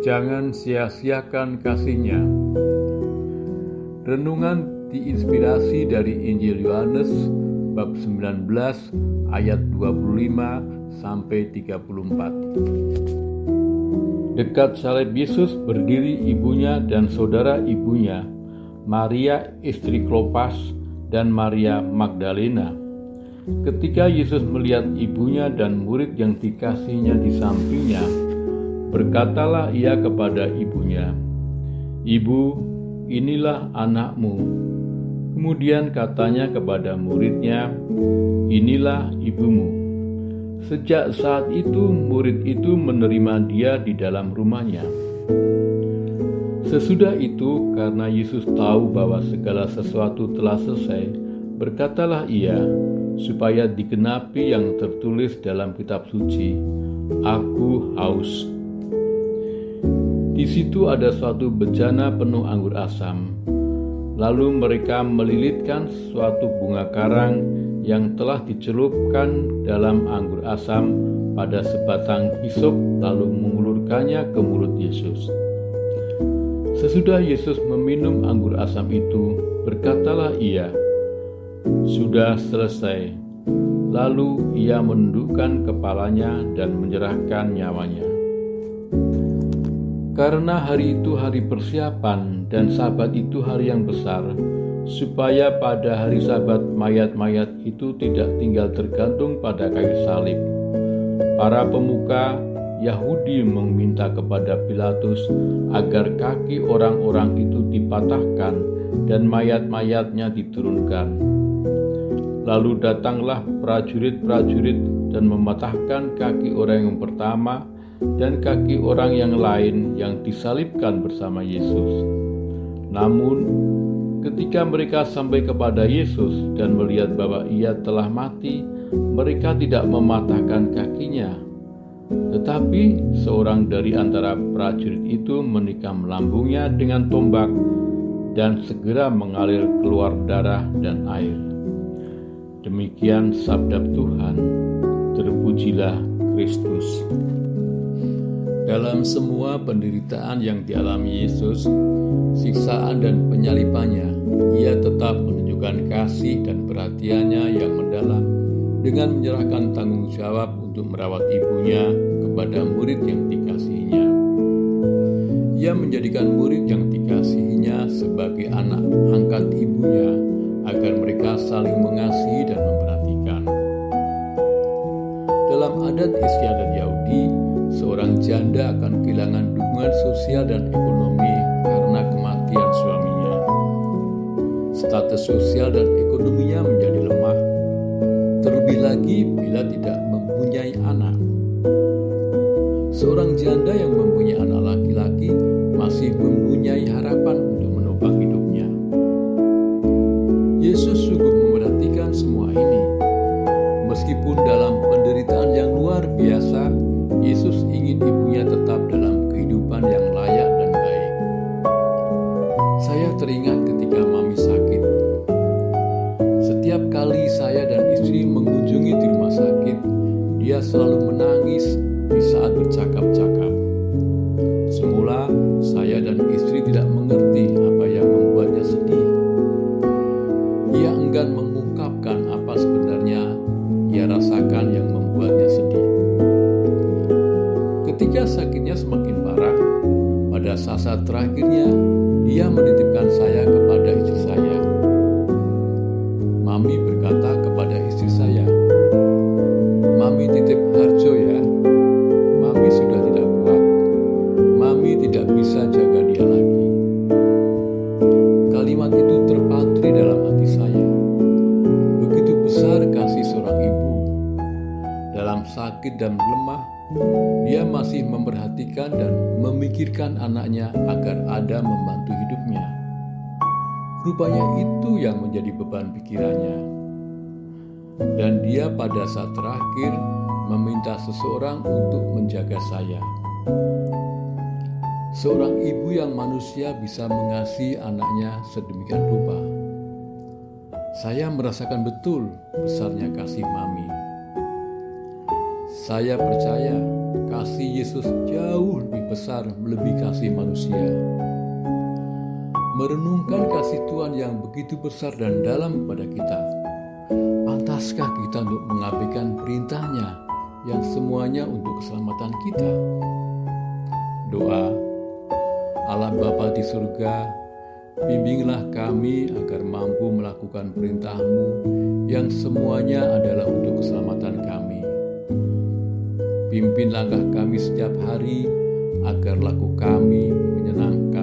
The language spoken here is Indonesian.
Jangan sia-siakan kasih-Nya. Renungan diinspirasi dari Injil Yohanes bab 19 ayat 25 sampai 34. Dekat salib Yesus berdiri ibunya dan saudara ibunya, Maria istri Klopas dan Maria Magdalena. Ketika Yesus melihat ibunya dan murid yang dikasihinya di sampingnya, berkatalah ia kepada ibunya, "Ibu, inilah anakmu." Kemudian katanya kepada muridnya, "Inilah ibumu." Sejak saat itu murid itu menerima dia di dalam rumahnya. Sesudah itu, karena Yesus tahu bahwa segala sesuatu telah selesai, berkatalah ia, supaya digenapi yang tertulis dalam kitab suci, "Aku haus." Di situ ada suatu bejana penuh anggur asam. Lalu mereka melilitkan suatu bunga karang yang telah dicelupkan dalam anggur asam pada sebatang hisop, lalu mengulurkannya ke mulut Yesus. Sesudah Yesus meminum anggur asam itu, berkatalah ia, "Sudah selesai." Lalu ia menundukkan kepalanya dan menyerahkan nyawanya. Karena hari itu hari persiapan dan Sabat itu hari yang besar, supaya pada hari Sabat mayat-mayat itu tidak tinggal tergantung pada kayu salib, para pemuka Yahudi meminta kepada Pilatus agar kaki orang-orang itu dipatahkan dan mayat-mayatnya diturunkan. Lalu datanglah prajurit-prajurit dan mematahkan kaki orang yang pertama dan kaki orang yang lain yang disalibkan bersama Yesus. Namun, ketika mereka sampai kepada Yesus dan melihat bahwa ia telah mati, mereka tidak mematahkan kakinya. Tetapi seorang dari antara prajurit itu menikam lambungnya dengan tombak, dan segera mengalir keluar darah dan air. Demikian sabda Tuhan. Terpujilah Kristus. Dalam semua penderitaan yang dialami Yesus, siksaan dan penyalibannya, ia tetap menunjukkan kasih dan perhatiannya yang mendalam dengan menyerahkan tanggung jawab untuk merawat ibunya kepada murid yang dikasihinya. Ia menjadikan murid yang dikasihinya sebagai anak angkat ibunya agar mereka saling mengasihi dan memperhatikan. Dalam adat istiadat Yahudi, seorang janda akan kehilangan dukungan sosial dan ekonomi karena kematian suaminya. Status sosial dan ekonominya menjadi lemah, terlebih lagi bila tidak mempunyai anak. Seorang janda yang mempunyai anak laki-laki masih mempunyai harapan untuk menopang hidupnya. Yesus sungguh memperhatikan semua ini. Meskipun dalam penderitaan yang luar biasa, Yesus ingin ibunya tetap dalam kehidupan yang layak dan baik. Saya teringat ketika Mami sakit. Setiap kali saya dan istri mengunjungi di rumah sakit, dia selalu menangis di saat bercakap-cakap. Semula saya dan istri tidak mengerti apa yang membuatnya sedih. Ia enggan mengungkapkan apa sebenarnya ia rasakan yang membuatnya sedih. Ketika sakitnya semakin parah, pada saat terakhirnya, dia menitipkan saya kepada istri saya. Mami berkata kepada istri saya, "Mami titip Harjo ya, Mami sudah tidak kuat, Mami tidak bisa jaga dia lagi." Kalimat itu terpatri dalam hati saya. Begitu besar kasih seorang ibu. Dalam sakit dan lemah, dia masih memperhatikan dan memikirkan anaknya agar ada membantu hidupnya. Rupanya itu yang menjadi beban pikirannya. Dan dia pada saat terakhir meminta seseorang untuk menjaga saya. Seorang ibu yang manusia bisa mengasihi anaknya sedemikian rupa. Saya merasakan betul besarnya kasih Mami. Saya percaya kasih Yesus jauh lebih besar melebihi kasih manusia. Merenungkan kasih Tuhan yang begitu besar dan dalam kepada kita, pantaskah kita untuk mengabaikan perintah-Nya yang semuanya untuk keselamatan kita? Doa. Allah Bapa di surga, bimbinglah kami agar mampu melakukan perintah-Mu yang semuanya adalah untuk keselamatan kami. Pimpin langkah kami setiap hari agar laku kami menyenangkan